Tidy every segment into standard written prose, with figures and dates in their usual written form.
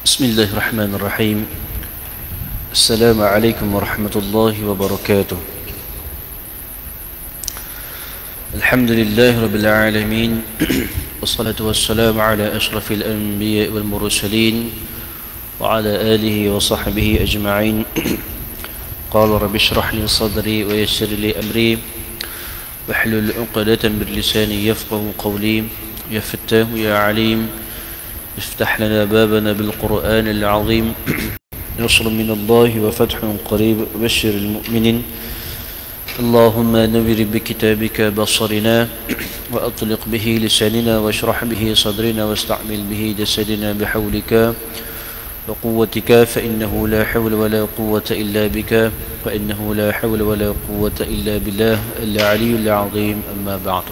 Bismillahirrahmanirrahim. Assalamualaikum warahmatullahi wabarakatuh. Alhamdulillahi rabbil alamin. Wassalatu wassalamu ala ashrafil anbiya wal mursalin wa ala alihi wa sahbihi ajma'in. Qala rabbi shrah li sadri wa yassir li amri wahlul 'uqdatan min lisani yafqahu qawli. Ya Fattah ya Alim, افتح لنا بابنا بالقرآن العظيم. نصر من الله وفتح قريب بشر المؤمنين. اللهم نور بكتابك بصرنا وأطلق به لساننا واشرح به صدرنا واستعمل به جسدنا بحولك وقوتك فإنه لا حول ولا قوة إلا بك فإنه لا حول ولا قوة إلا بالله العلي العظيم. أما بعد.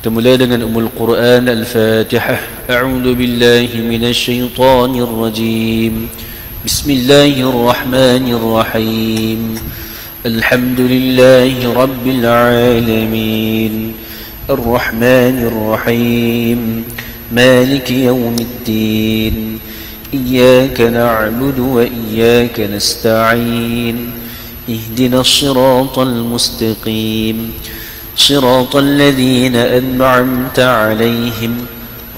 Temulai dengan Ummul Quran Al-Fatihah. A'udzu billahi minasy syaithanir rajim. Bismillahirrahmanirrahim. Alhamdulillahi rabbil alamin. Ar-Rahmanir Rahim. Maliki yaumiddin. Iyyaka na'budu wa iyyaka nasta'in. Ihdinas siratal mustaqim. صراط الذين أنعمت عليهم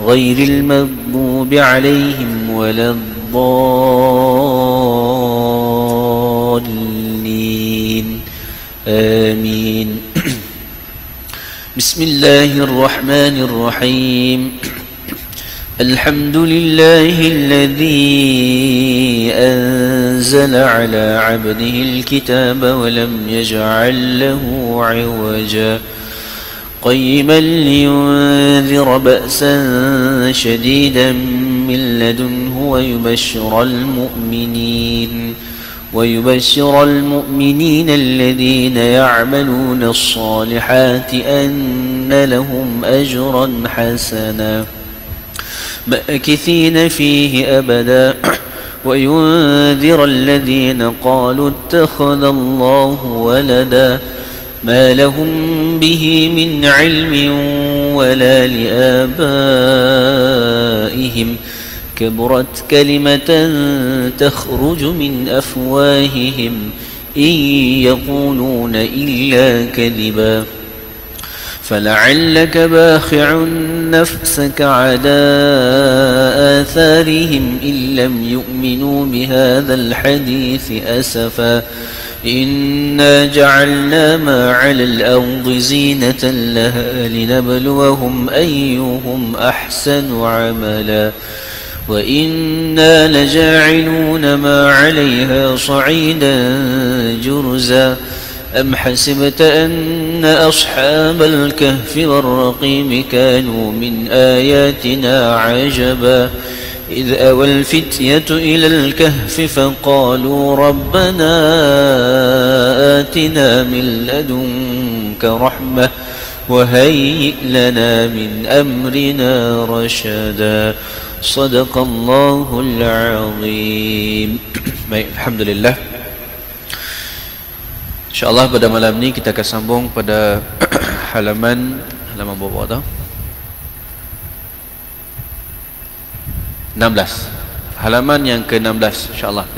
غير المغضوب عليهم ولا الضالين آمين. بسم الله الرحمن الرحيم. الحمد لله الذي أنزل على عبده الكتاب ولم يجعل له عوجا قيما لينذر بأسا شديدا من لدنه ويبشر المؤمنين الذين يعملون الصالحات أن لهم أجرا حسنا ماكثين فيه أبدا وينذر الذين قالوا اتخذ الله ولدا ما لهم به من علم ولا لآبائهم كبرت كلمة تخرج من أفواههم إن يقولون إلا كذبا فلعلك باخع نفسك على آثارهم إن لم يؤمنوا بهذا الحديث أسفا إنا جعلنا ما على الأرض زينة لها لنبلوهم أيهم أحسن عملا وإنا لجاعلون ما عليها صعيدا جرزا أم حسبت أن أصحاب الكهف والرقيم كانوا من آياتنا عجبا إذ أوى الفتية إلى الكهف فقالوا ربنا آتنا من لدنك رحمة وهيئ لنا من أمرنا رشدا. صدق الله العظيم. الحمد لله. InsyaAllah pada malam ni kita akan sambung pada halaman berapa tau? 16. Halaman yang ke-16 insyaAllah.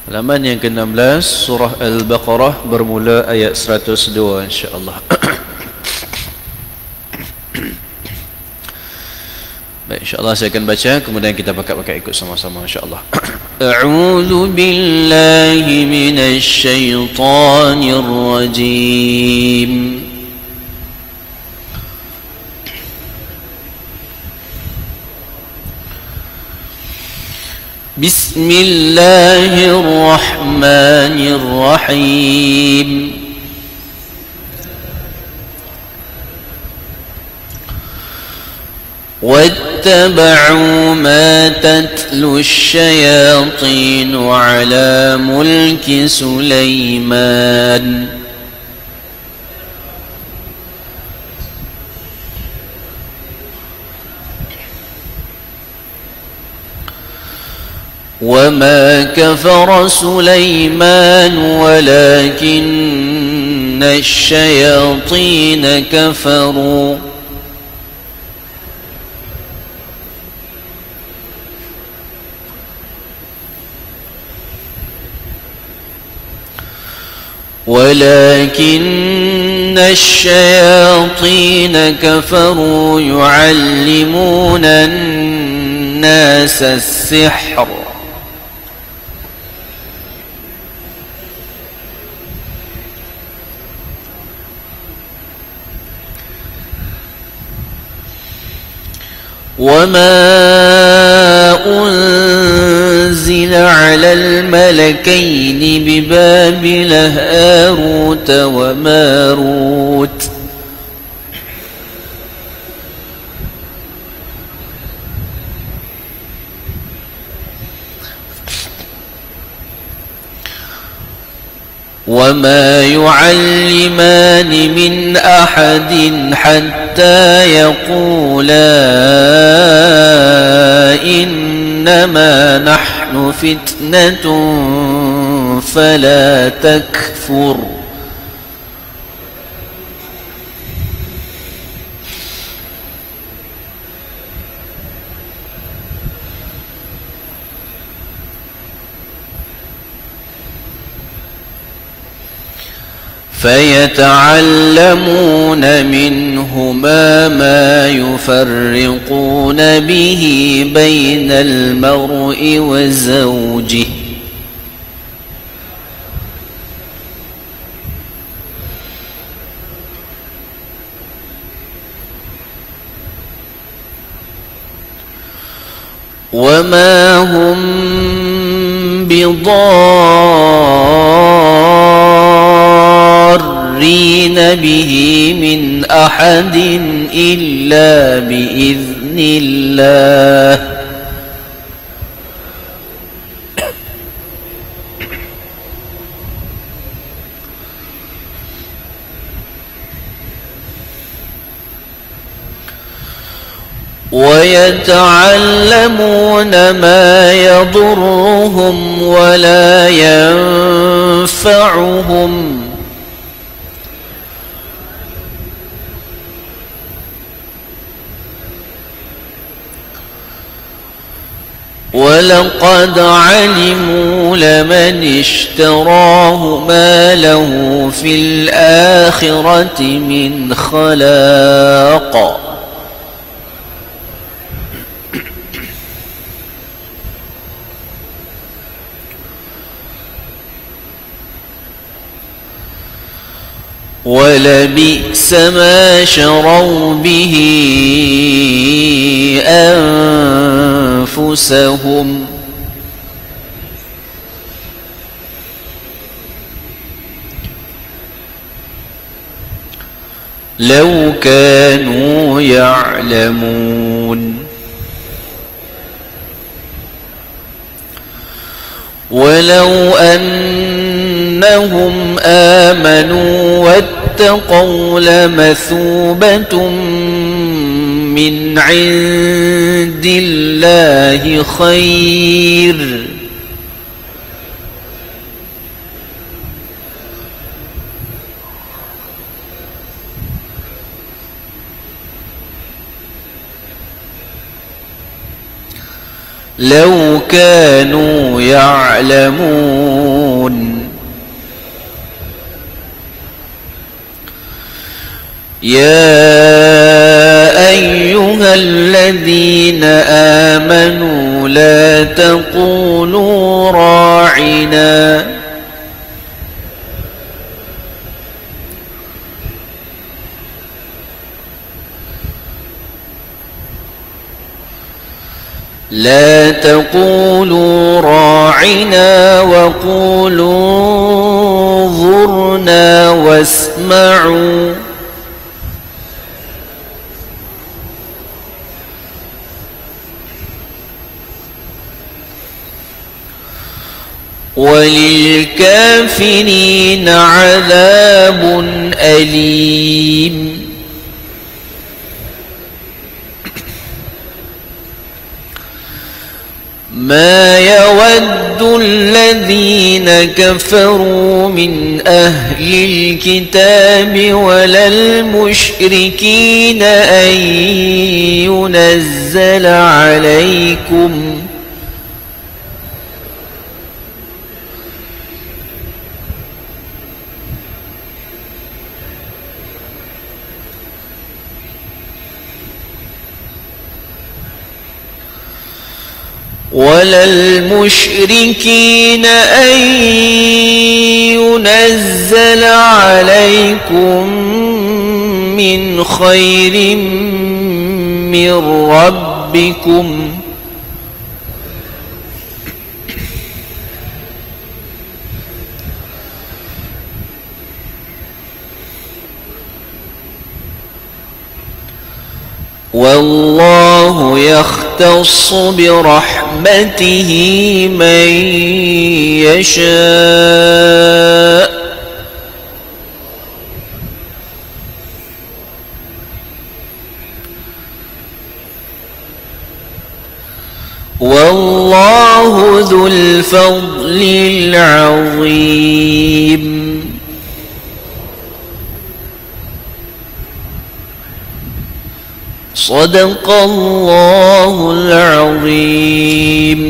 Halaman yang ke-16 surah Al-Baqarah bermula ayat 102 insya-Allah. Baik, insya-Allah saya akan baca kemudian kita pakai ikut sama-sama insya-Allah. A'udzu billahi minasy syaithanir rajim. بسم الله الرحمن الرحيم. واتبعوا ما تتلو الشياطين على ملك سليمان وما كفر سليمان ولكن الشياطين كفروا يعلمون الناس السحر وما أنزل على الملكين ببابل هاروت وماروت وما يعلمان من أحد حتى يقولا إنما نحن فتنة فلا تكفر فيتعلمون منهما ما يفرقون به بين المرء وزوجه وما هم بضارين به من أحد إلا بإذن الله ويتعلمون ما يضرهم ولا ينفعهم ولقد علموا لمن اشتراه ما له في الآخرة من خلاق ولبئس ما شروا به أنفسهم لو كانوا يعلمون ولو أنهم آمنوا واتقوا لمثوبة من عند الله خير لو كانوا يعلمون يا أيها الذين آمنوا لا تقولوا راعنا لا تقولوا راعنا وقولوا انظرنا واسمعوا وللكافرين عذاب أليم ما يود الذين كفروا من أهل الكتاب ولا المشركين أن ينزل عليكم أن ينزل عليكم من خير من ربكم والله يختص برحمته من يشاء والله ذو الفضل العظيم صدق الله العظيم.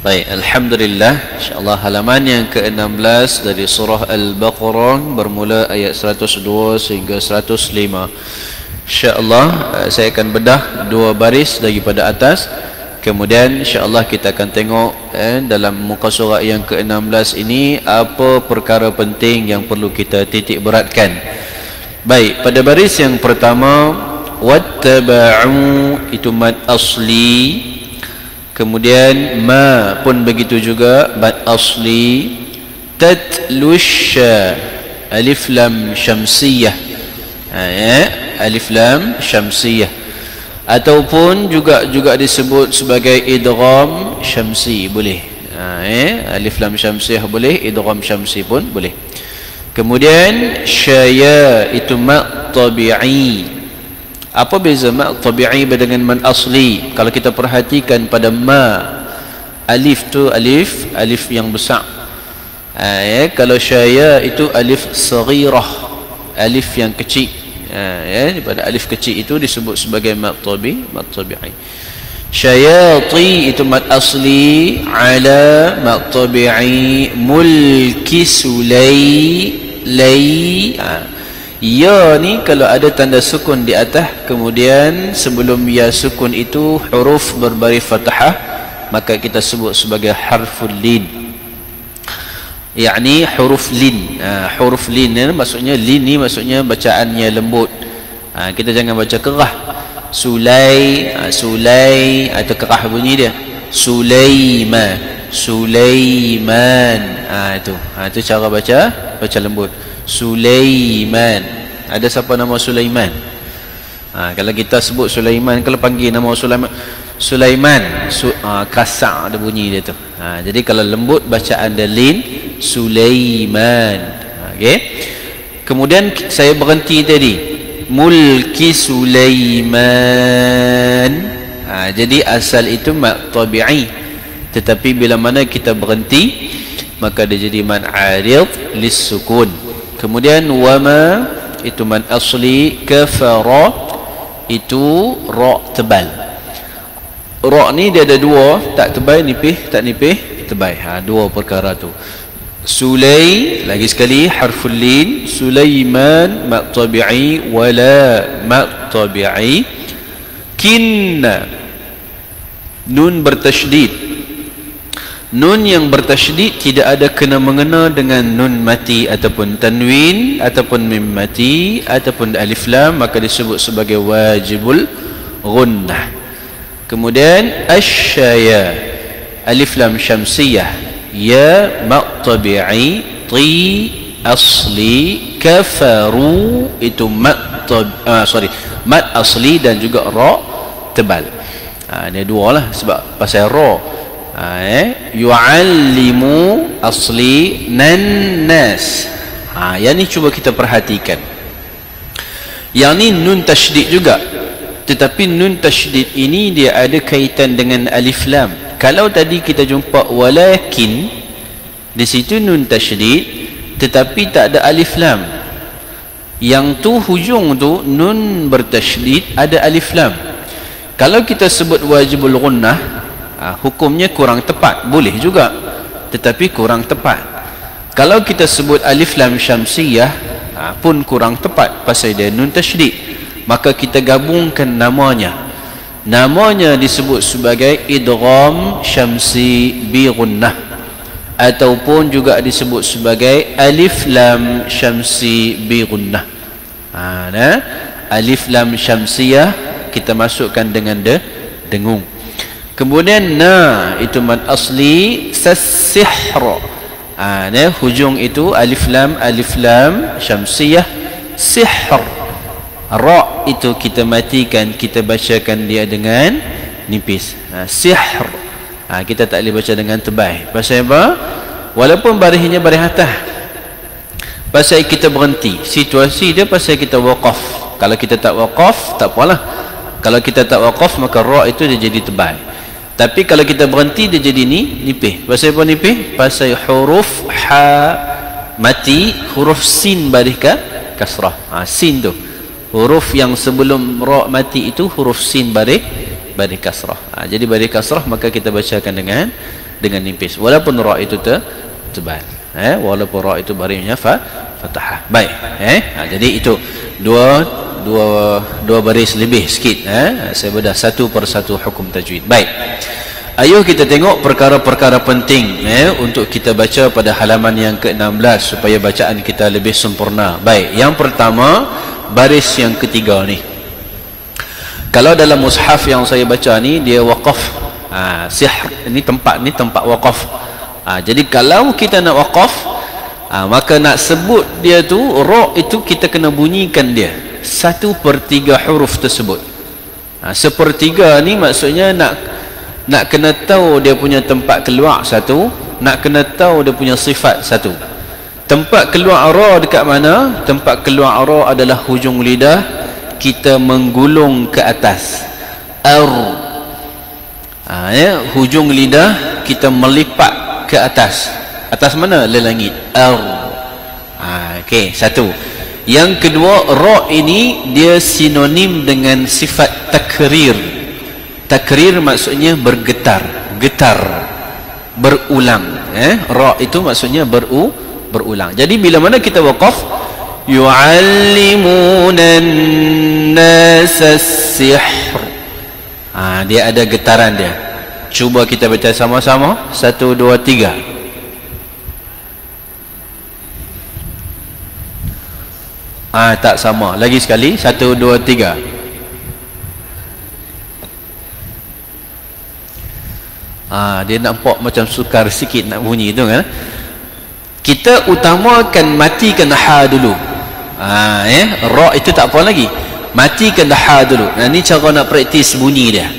Baik, Alhamdulillah. InsyaAllah halaman yang ke-16 dari surah Al-Baqarah bermula ayat 102 sehingga 105. InsyaAllah saya akan bedah dua baris daripada atas. Kemudian insyaAllah kita akan tengok dalam muka surat yang ke-16 ini apa perkara penting yang perlu kita titik beratkan. Baik, pada baris yang pertama wattaba'u itu mad asli, kemudian ma pun begitu juga mad asli, tatlusha alif lam syamsiyah, alif lam syamsiyah, ataupun juga disebut sebagai idgham syamsi boleh, alif lam syamsiyah boleh, idgham syamsi pun boleh. Kemudian syaya itu ma' tabi'i. Apa beza ma' tabi'i dengan man asli? Kalau kita perhatikan pada ma, alif tu alif yang besar. Kalau syaya itu alif saghirah, alif yang kecil. Pada alif kecil itu disebut sebagai ma' tabi'i. Syayati itu mad asli, ala ma' tabi'i, mulki sulay ya ni kalau ada tanda sukun di atas, kemudian sebelum ya sukun itu huruf berbaris fathah, maka kita sebut sebagai harful lin, yakni huruf lin. Huruf lin ni maksudnya, lin ni maksudnya bacaannya lembut. Kita jangan baca kerah. Sulai atau kerah bunyi dia. Sulaiman. Itu cara baca lembut. Sulaiman. Ada siapa nama Sulaiman? Kalau kita sebut Sulaiman, kalau panggil nama Sulaiman kasar ada bunyi dia tu. Jadi kalau lembut bacaan dia lin, Sulaiman. Okey. Kemudian saya berhenti tadi, mulki Sulaiman. Jadi asal itu ma' tabi'i, tetapi bila mana kita berhenti maka dia jadi man arid lis sukun. Kemudian wama itu man asli, kafara itu ra tebal. Ra ni dia ada dua, tak tebal nipih, tak nipih tebal. Dua perkara tu. Sulay lagi sekali harful lin, Sulaiman ma' tabi'i wala ma' tabi'i. Kinna nun bertasydid. Nun yang bertasydid tidak ada kena mengena dengan nun mati ataupun tanwin ataupun mim mati ataupun alif lam, maka disebut sebagai wajibul ghunnah. Kemudian asyaya alif lam syamsiyah, ya ma' tabi'i, ti asli, kafaru itu ma' asli dan juga ra tebal. Ini dua lah sebab pasal ra. Yu'allimu asli, nannas. Yang ni cuba kita perhatikan. Yang ni nun tasydid juga. Tetapi nun tasydid ini dia ada kaitan dengan alif lam. Kalau tadi kita jumpa walakin, di situ nun tasydid tetapi tak ada alif lam. Yang tu hujung tu nun bertasydid ada alif lam. Kalau kita sebut wajibul gunnah, hukumnya kurang tepat, boleh juga tetapi kurang tepat. Kalau kita sebut alif lam syamsiyah, pun kurang tepat pasal dia nun tasydid. Maka kita gabungkan namanya disebut sebagai idgham syamsi bi gunnah, ataupun juga disebut sebagai alif lam syamsi bi gunnah. Alif lam syamsiyah kita masukkan dengan dengung. Kemudian itu mad asli sasihr. Hujung itu alif lam syamsiyah sihr. Ra itu kita matikan, kita bacakan dia dengan nipis. Sihr. Kita tak boleh baca dengan tebal. Pasal apa? Walaupun barisnya baris atas, pasal kita berhenti. Situasi dia pasal kita waqaf. Kalau kita tak waqaf, tak apalah. Kalau kita tak waqaf, maka ra itu dia jadi tebal. Tapi kalau kita berhenti, dia jadi nipis. Pasal apa nipis? Pasal huruf ha mati, huruf sin baris kasrah. Sin tu, huruf yang sebelum ra mati itu huruf sin baris kasrah. Jadi baris kasrah maka kita bacakan dengan nipis walaupun ra itu tebal. Walaupun ra itu barisnya fathah. Baik. Jadi itu dua baris lebih sikit. Saya bedah satu per satu hukum tajwid. Baik. Ayuh kita tengok perkara-perkara penting untuk kita baca pada halaman yang ke-16 supaya bacaan kita lebih sempurna. Baik. Yang pertama, baris yang ketiga ni. Kalau dalam mushaf yang saya baca ni dia waqaf. Sihr ni tempat waqaf. Jadi kalau kita nak waqaf, maka nak sebut dia tu ra itu kita kena bunyikan dia 1/3 huruf tersebut. 1/3 ni maksudnya nak kena tahu dia punya tempat keluar satu, nak kena tahu dia punya sifat satu. Tempat keluar ra dekat mana? Tempat keluar ra adalah hujung lidah, kita menggulung ke atas. Hujung lidah kita melipat ke atas. Atas mana? Le langit. Okey, satu. Yang kedua, ra ini dia sinonim dengan sifat takrir. Takrir maksudnya bergetar, berulang. Ra itu maksudnya berulang. Jadi bila mana kita waqaf, yu'allimunan nasa sihr, dia ada getaran dia. Cuba kita baca sama-sama. 1, 2, 3. Tak sama. Lagi sekali. 1, 2, 3. Dia nampak macam sukar sikit nak bunyi tu kan. Kita utamakan matikan ha dulu. Ra itu tak apa lagi. Matikan ha dulu. Ni cara nak praktis bunyi dia.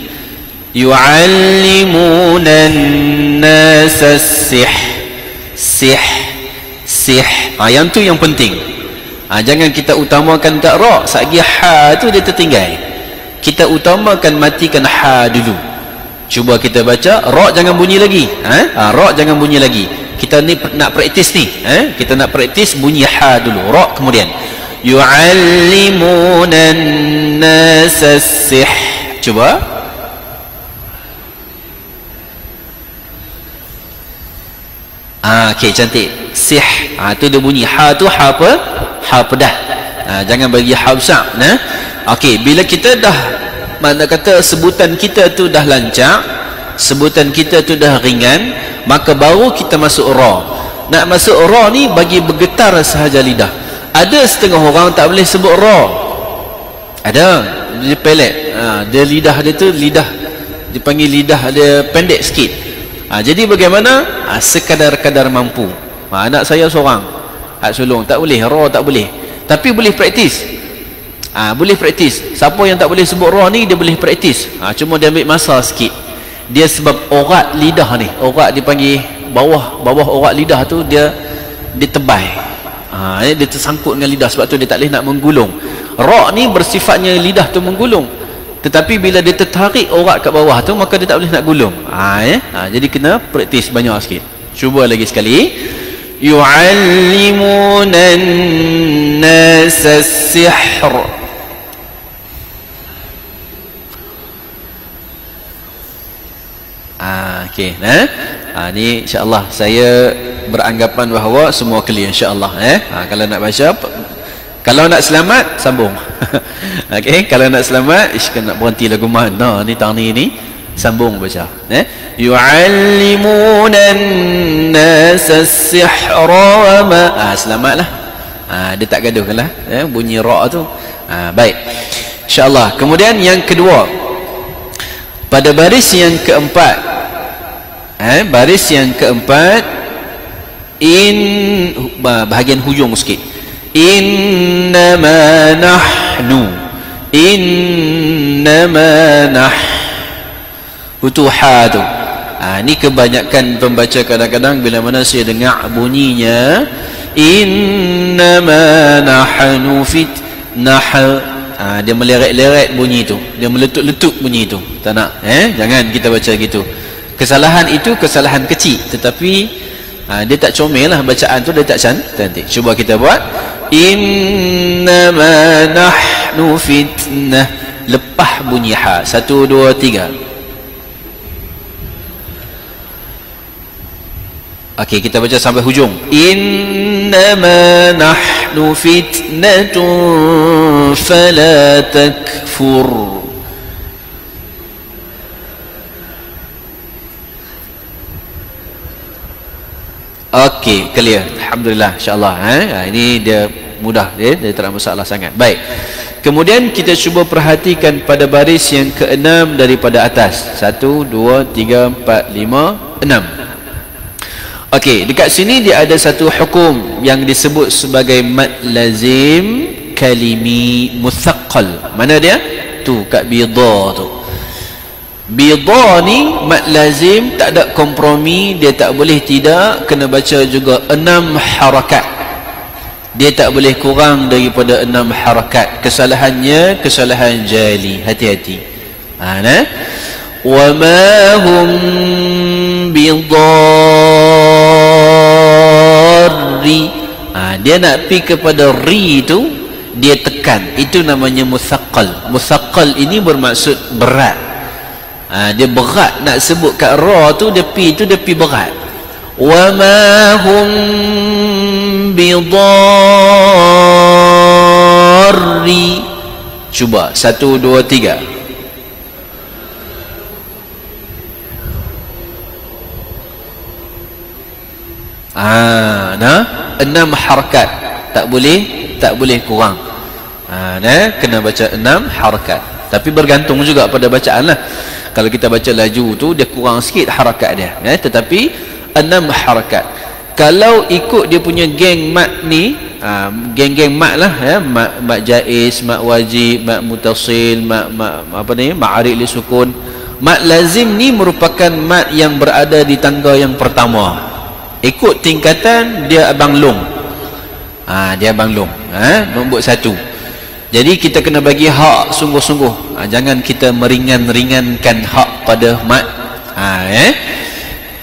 Yu'allimunan nasa sihr. Yang tu yang penting. Jangan kita utamakan kat ra, satgi ha tu dia tertinggal. Kita utamakan matikan ha dulu. Cuba kita baca, ra jangan bunyi lagi. Ra jangan bunyi lagi. Kita ni nak praktis ni. Kita nak praktis bunyi ha dulu, ra kemudian yu'allimunan nasa sihr. Cuba. Okey, cantik. Sihr. Tu dia bunyi ha tu ha apa? Ha pedah. Jangan bagi ha besar. Okey, bila kita dah, mana kata sebutan kita tu dah lancar, sebutan kita tu dah ringan, maka baru kita masuk ra. Nak masuk ra ni bagi bergetar sahaja lidah. Ada setengah orang tak boleh sebut ra. Ada, dia pelet. Dia lidah dia tu lidah, dipanggil lidah dia pendek sikit. Jadi bagaimana? Sekadar-kadar mampu. Anak saya seorang hak sulung tak boleh, ra tak boleh. Tapi boleh praktis. Boleh praktis. Siapa yang tak boleh sebut ra ni, dia boleh praktis. Cuma dia ambil masa sikit. Dia sebab orat lidah ni, orat dipanggil bawah orat lidah tu dia tebal. Dia tersangkut dengan lidah, sebab tu dia tak boleh nak menggulung. Ra ni bersifatnya lidah tu menggulung, Tetapi bila dia tertarik orak kat bawah tu, maka dia tak boleh nak gulung. Jadi kena praktis banyak sikit. Cuba lagi sekali. Yu'allimunan nasa sihr. Okey, ni insya-Allah saya beranggapan bahawa semua clear insya-Allah. Kalau nak baca, kalau nak selamat sambung. Okey, kalau nak selamat nak berhenti lagu mana ni tang ni sambung baca. Yu'allimunan nasa sihra wa ma. Selamatlah. Dia tak gaduhlah bunyi ra tu. Baik. Insya-Allah. Kemudian yang kedua, pada baris yang keempat, baris yang keempat, bahagian hujung sikit, innama nahnu, innama futuha tu. Ni kebanyakan pembaca kadang-kadang bila mana saya dengar bunyinya innama nahnu dia meleret-leret bunyi tu, dia meletup-letup bunyi tu. Tak nak, jangan kita baca gitu. Kesalahan itu kesalahan kecil, tetapi dia tak comel lah bacaan tu, dia tak cantik. Cuba kita buat innama nahnu fitnah, lepah bunyi ha. 1, 2, 3. Okey, kita baca sampai hujung. Innama nahnu fitnatun fala takfur. Okey, clear. Alhamdulillah, insya-Allah. Ini dia mudah, dia tak ada masalah sangat. Baik. Kemudian kita cuba perhatikan pada baris yang ke-6 daripada atas. 1, 2, 3, 4, 5, 6. Okey, dekat sini dia ada satu hukum yang disebut sebagai mad lazim kalimi muthaqqal. Mana dia? Tu kat bidha tu. Bidha ni mad lazim, tak ada kompromi, dia tak boleh tidak, kena baca juga 6 harakat. Dia tak boleh kurang daripada 6 harakat. Kesalahannya kesalahan jali. Hati-hati. Wa ma hum bidarri. Dia nak pi kepada ri tu, dia tekan. Itu namanya muthaqqal. Muthaqqal ini bermaksud berat. Dia berat nak sebut kat ra tu, dia pi berat. Wa ma hum bidarri. Cuba 1, 2, 3. Nah, 6 harakat, tak boleh kurang. Kena baca 6 harakat. Tapi bergantung juga pada bacaan lah. Kalau kita baca laju tu, dia kurang sikit harakat dia. Tetapi 6 harakat. Kalau ikut dia punya geng mat ni, geng-geng mat lah, mat jaiz, mat wajib, mat mutasil, mat arid li sukun. Mat lazim ni merupakan mat yang berada di tangga yang pertama. Ikut tingkatan dia abang long. Dia abang long. Nombor 1. Jadi kita kena bagi hak sungguh-sungguh. Jangan kita meringan-ringankan hak pada mat.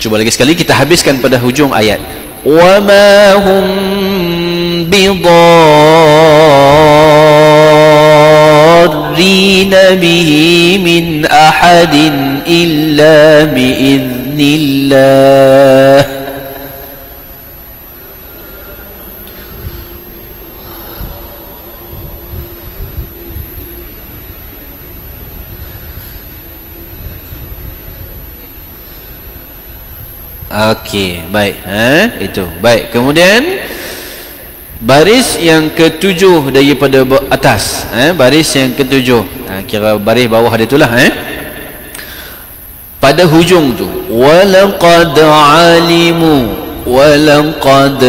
Cuba lagi sekali kita habiskan pada hujung ayat. Wa ma hum bidarrina bihi min ahadin illa biiznillah. Okey, baik. Itu. Baik. Kemudian baris yang ke-7 daripada atas. Baris yang ke-7. Kira baris bawah dia itulah. Pada hujung tu. Walaqad alimu. Walaqad.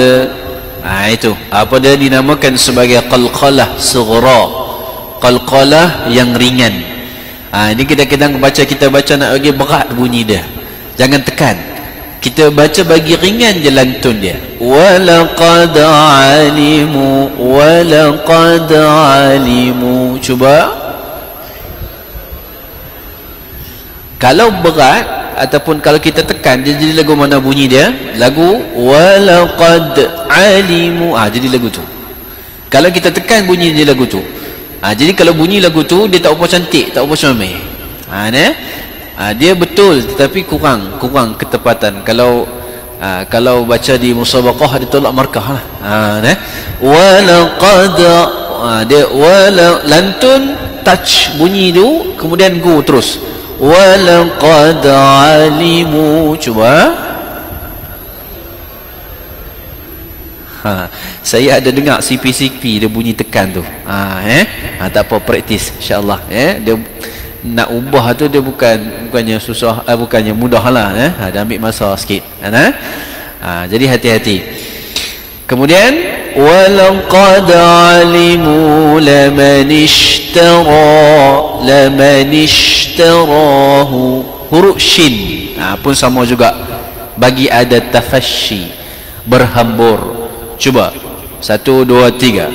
Itu. Apa dia dinamakan sebagai qalqalah sughra. Qalqalah yang ringan. Ini kadang-kadang kita baca nak bagi berat bunyi dia. Jangan tekan. Kita baca bagi ringan je lantun dia. Walaqad alimu. Walaqad alimu. Cuba. Kalau berat ataupun kalau kita tekan, dia jadi lagu mana bunyi dia? Lagu walaqad alimu. Jadi lagu tu. Kalau kita tekan, bunyi dia lagu tu. Jadi kalau bunyi lagu tu, dia tak apa cantik, tak apa comel. Dia betul tetapi kurang ketepatan. Kalau baca di musabaqah, dia tolak markah lah. Walaqad dia lantun touch bunyi tu, kemudian go terus. Walaqad alimu. Cuba. Saya ada dengar CP dia bunyi tekan tu. Tak apa, praktis insya-Allah. Dia nak ubah tu, dia bukannya susah, bukannya mudah lah. Dia ambil masa sikit. Jadi hati-hati. Kemudian walaqad alimu laman ishtarahu. Huruf shin pun sama juga, bagi ada tafasyi, berhambur. Cuba 1, 2, 3.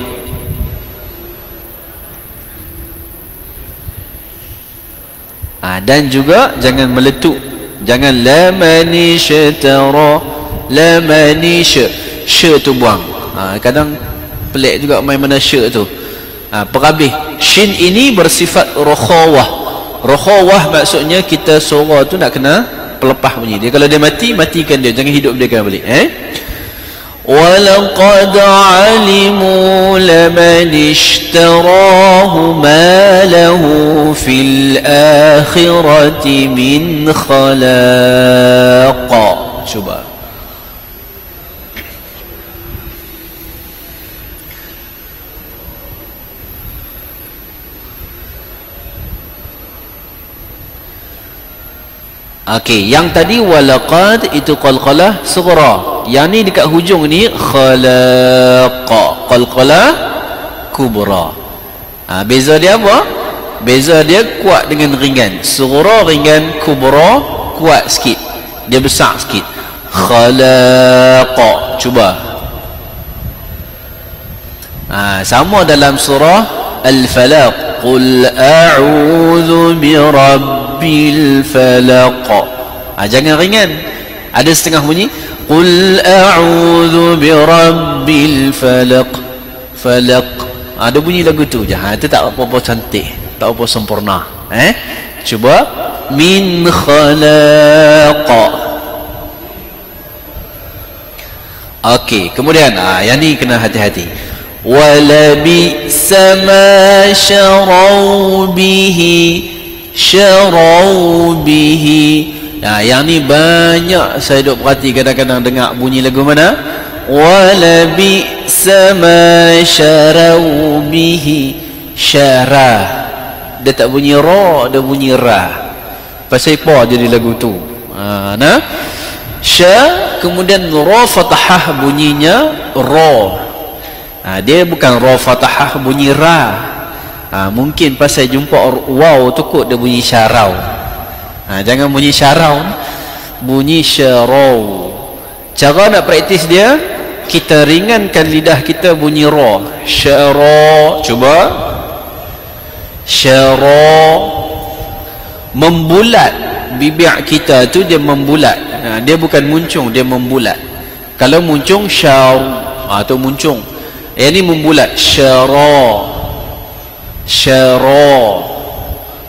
Dan juga jangan meletup, jangan lamanishtara, tu buang. Kadang pelik juga main mana sya tu. Perhabis shin ini bersifat rokhawah maksudnya kita suara tu nak kena pelepah bunyi dia. Kalau dia matikan dia, jangan hidup dia kan balik. وَلَقَدْ عَلِمُوا لَمَنِ اشْتَرَاهُ مَا لَهُ فِي الْآخِرَةِ مِنْ خَلَاقٍ. Cuba. Okey, yang tadi walaqad itu qalqalah sughra. Yang ni dekat hujung ni khalaqa, qalqalah kubra. Beza dia apa? Beza dia kuat dengan ringan. Sughra ringan, kubra kuat sikit. Dia besar sikit. Khalaqa. Cuba. Sama dalam surah Al-Falaq. Qul a'udzu birabbil falaq. Jangan ringan. Ada setengah bunyi. Qul a'udzu birabbil falaq. Falaq. Ada bunyi lagu tu je. Itu tak apa-apa cantik, tak apa sempurna. Cuba min khalaq. Okey, kemudian yang ni kena hati-hati. وَلَبِئْسَ مَا شَرَوْا بِهِ. Yang ni banyak saya duk perhati, kadang-kadang dengar bunyi lagu mana? وَلَبِئْسَ مَا شَرَوْا بِهِ. Syarah. Dia tak bunyi ra, dia bunyi ra. Pasal apa jadi lagu tu? Sya, kemudian ra fathah bunyinya ra. Dia bukan ra fathah bunyi ra. Mungkin pasal jumpa waw tu kot dia bunyi syarau. Jangan bunyi syarau, bunyi syarau. Cara nak praktis dia, kita ringankan lidah kita bunyi ra. Syara. Cuba. Syara. Membulat bibir kita tu, dia membulat. Dia bukan muncung, dia membulat. Kalau muncung syar, tu muncung. Yang ni membulat. Syara. Syara.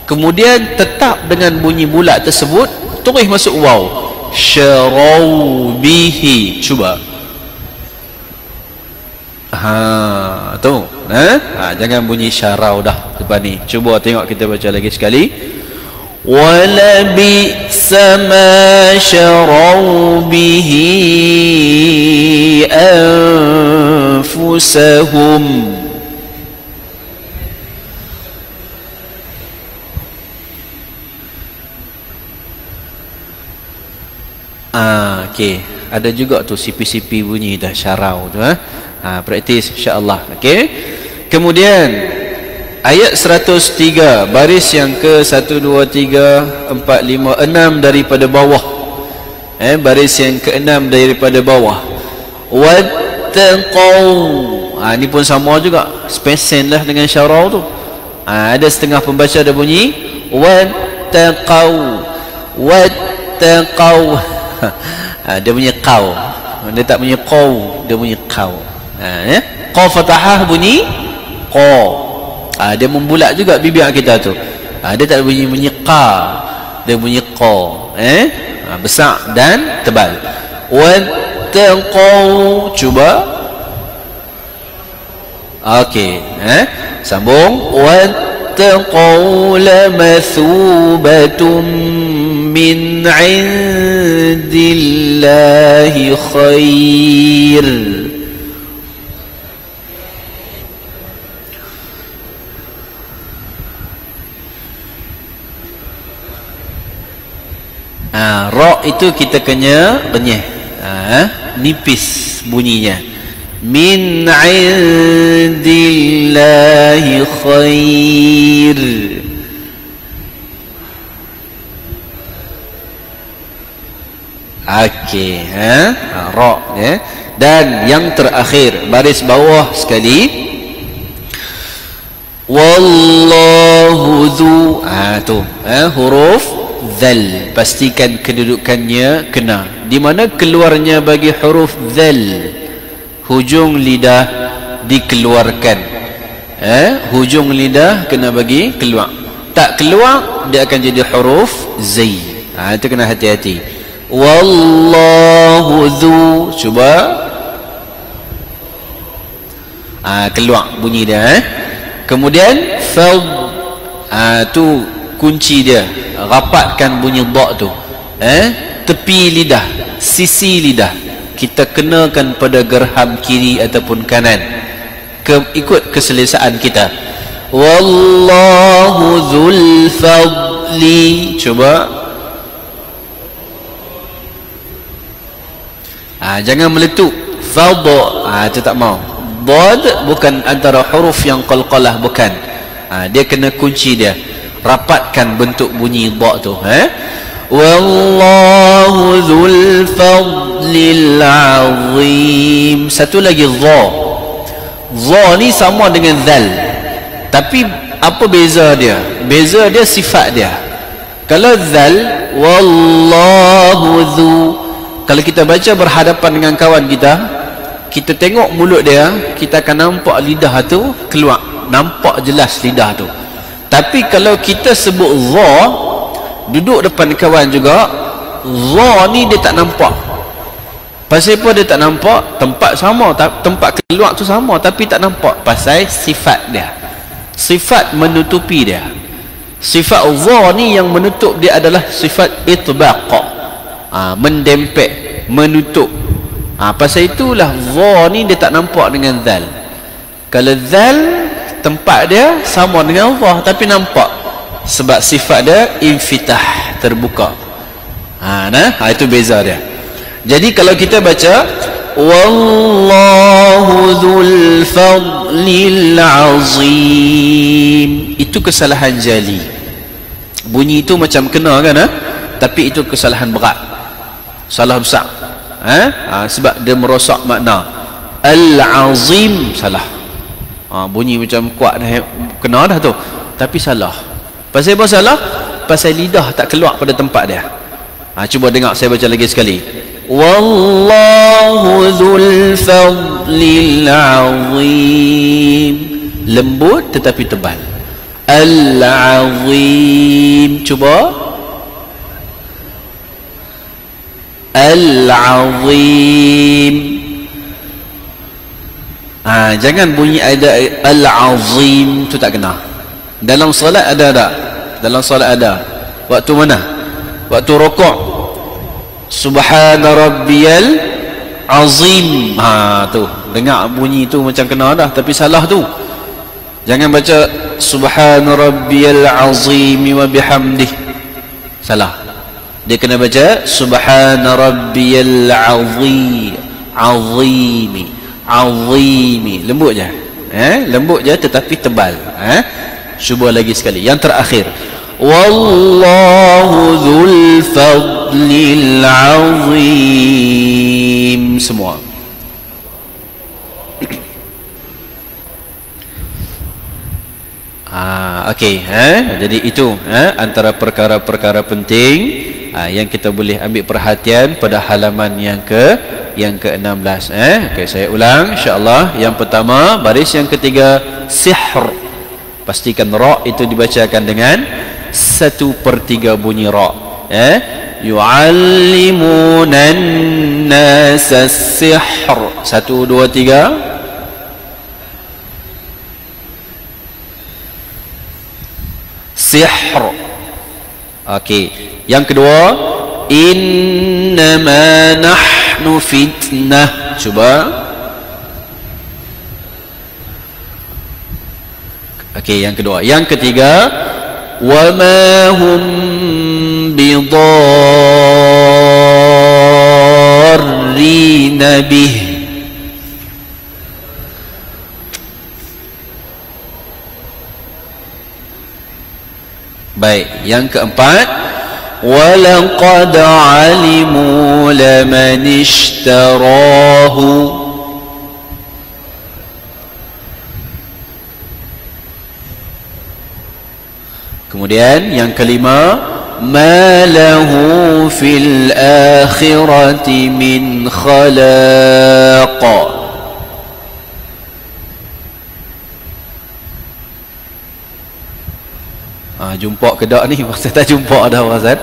Kemudian tetap dengan bunyi bulat tersebut, terus masuk waw. Syarau bihi. Cuba. Tu. Jangan bunyi syarau dah depan ni. Cuba tengok, kita baca lagi sekali. وَلَبِئْسَ مَا شَرَوْا بِهِ أَنفُسَهُمْ. Okey, ada juga tu CP bunyi dah syarau tu. Praktis insya-Allah. Okey. Kemudian ayat 103, baris yang ke 1, 2, 3, 4, 5, 6 daripada bawah. Baris yang ke-6 daripada bawah. Wattaqau. Ni pun sama juga, spesen lah dengan syarau tu. Ada setengah pembaca ada bunyi wattaqau. wattaqau. Dia punya qaw, dia tak punya qaw, dia punya qaw. Ya, qaw fathah bunyi qaw. Dia membulat juga bibir kita tu. Dia tak bunyi qa, dia bunyi qaw. Besar dan tebal. Wattaqau, cuba. Okey, sambung. Wattaqau lamathubatum min 'indillahi khair. Ra itu kita kena renyah, nipis bunyinya. Min 'indillahi khair. Okey, ra ya. Dan yang terakhir baris bawah sekali, wallahu dzu, tu huruf dzal, pastikan kedudukannya kena. Di mana keluarnya bagi huruf dzal? Hujung lidah dikeluarkan. Hujung lidah kena bagi keluar. Tak keluar dia akan jadi huruf zai. Itu kena hati-hati. Wallahu dzu, cuba. Keluar bunyi dia. Kemudian fad, tu kunci dia, rapatkan bunyi dha tu. Tepi lidah, sisi lidah kita kenakan pada gerham kiri ataupun kanan, ikut keselesaan kita. Wallahu dzul fadli, coba. Jangan meletup fad, itu tak mau. Dad bukan antara huruf yang qalqalah, bukan. Dia kena kunci dia, rapatkan bentuk bunyi dha tu. Wallahu dzul fadlil azim. Satu lagi dha. Dha ni sama dengan zal, tapi apa beza dia? Beza dia sifat dia. Kalau zal, wallahu dzu, kalau kita baca berhadapan dengan kawan kita, kita tengok mulut dia, kita akan nampak lidah tu keluar, nampak jelas lidah tu. Tapi kalau kita sebut dha, duduk depan kawan juga, dha ni dia tak nampak. Pasal apa dia tak nampak? Tempat sama, tempat keluar tu sama, tapi tak nampak. Pasal sifat dia, sifat menutupi dia. Sifat dha ni yang menutup dia adalah sifat itbaq, mendempek, menutup. Pasal itulah dha ni dia tak nampak dengan zal. Kalau zal, tempat dia sama dengan dha tapi nampak, sebab sifat dia infitah, terbuka. Itu beza dia. Jadi kalau kita baca wallahu dzul fadlil azim, itu kesalahan jali. Bunyi itu macam kena kan, tapi itu kesalahan berat, salah besar. Sebab dia merosak makna. Al-azim salah. Bunyi macam kuat dah, kena dah tu, tapi salah. Pasal apa salah? Pasal lidah tak keluar pada tempat dia. Cuba dengar, saya baca lagi sekali. Wallahu dzul fadlil azim, lembut tetapi tebal. Al-azim, cuba. Al-azim. Jangan bunyi ada al-azim, tu tak kena. Dalam solat ada tak? Dalam solat ada. Waktu mana? Waktu rukuk. Subhana rabbiyal azim. Tu dengar bunyi tu macam kena dah, tapi salah tu. Jangan baca subhana rabbiyal azim wa bihamdih, salah. Dia kena baca subhana rabbiyal azim, azimi, azimi. Lembut je, lembut je tetapi tebal. Cuba lagi sekali, yang terakhir. Wallahu dzul fadlil azim. Semua. Okey, jadi itu antara perkara-perkara penting Yang kita boleh ambil perhatian pada halaman yang ke-16. Okey, saya ulang insya-Allah. Yang pertama, baris yang ketiga, sihr. Pastikan ra itu dibacakan dengan 1/3 bunyi ra. Yu'allimunan nasa sihr. 1 2 3. Sihr. Okey. Yang kedua, innama nahnu fitnah. Cuba. Okey, yang kedua. Yang ketiga, wa ma hum bidarrina bih. Baik, yang keempat, walaqad alimu laman ishtarahu. Kemudian yang kelima, ma lahu fil akhirati min khalaq. Jumpa ke tak ni? Maksud tak jumpa dah Ustaz.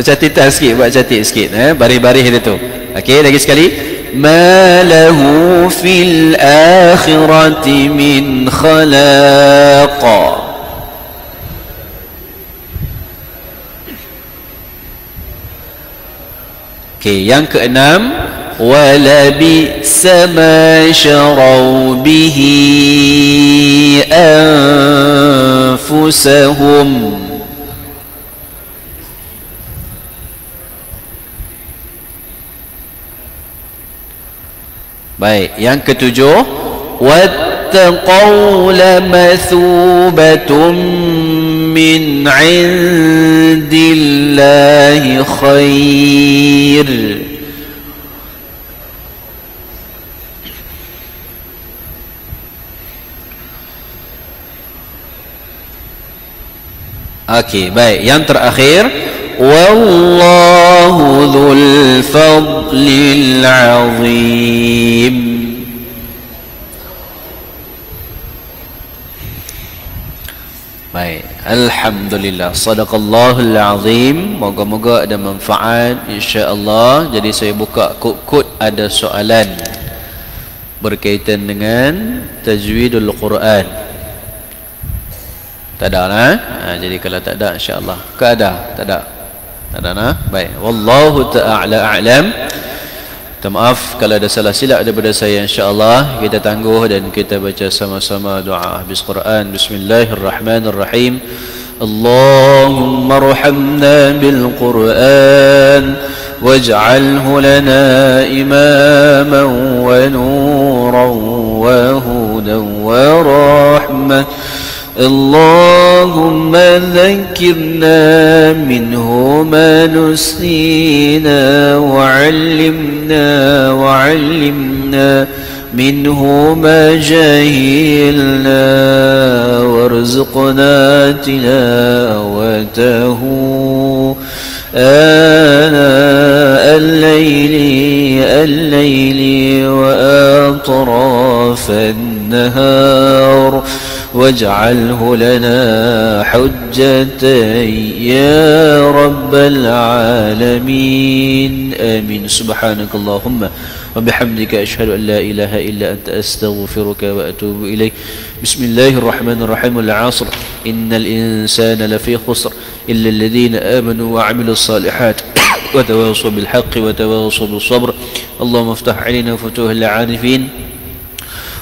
Catat sikit, buat catat sikit baris-baris dia tu. Okey, lagi sekali, ma lahu fil akhirati min khalaq. Okey, yang keenam, wala bi'sa ma syaraw bihi anfusahum. Baik, yang ketujuh, wattaqaw lamathubatun min 'indillahi khair. Okey, baik. Yang terakhir, wallahu dzul fadlil azim. Baik, alhamdulillah, sadaqallahul azim. Moga-moga ada manfaat insya-Allah. Jadi saya buka kod ada soalan berkaitan dengan tajwidul Quran. Tak ada nah? Jadi kalau tak ada insya-Allah. Tak ada nah? Baik, wallahu ta'ala a'lam. Minta maaf kalau ada salah silap daripada saya. InsyaAllah kita tangguh dan kita baca sama-sama doa habis Quran. Bismillahirrahmanirrahim. Allahumma arhamna bil Quran waj'alhu lana imaman wa nuran wa hudan wa rahmah. اللهم ذكرنا منه ما نسينا وعلمنا منه ما جهلنا وارزقنا تلاوته آناء الليل وأطراف النهار واجعله لنا حجة يا رب العالمين آمين. سبحانك اللهم وبحمدك أشهد أن لا إله إلا أنت أستغفرك وأتوب إليك. بسم الله الرحمن الرحيم. العصر إن الإنسان لفي خسر إلا الذين آمنوا وعملوا الصالحات وتواصوا بالحق وتواصوا بالصبر. اللهم افتح علينا فتوح العارفين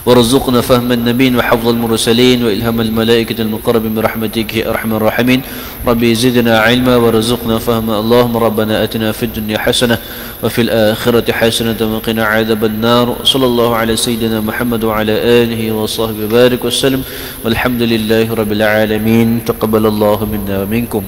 وارزقنا فهم النبيين وحفظ المرسلين وإلهام الملائكة المقربين برحمتك يا أرحم الراحمين. ربي زدنا علما وارزقنا فهما. اللهم ربنا أتنا في الدنيا حسنة وفي الآخرة حسنة وقنا عذاب النار. صلى الله على سيدنا محمد وعلى آله وصحبه وبارك وسلم والحمد لله رب العالمين. تقبل الله منا ومنكم.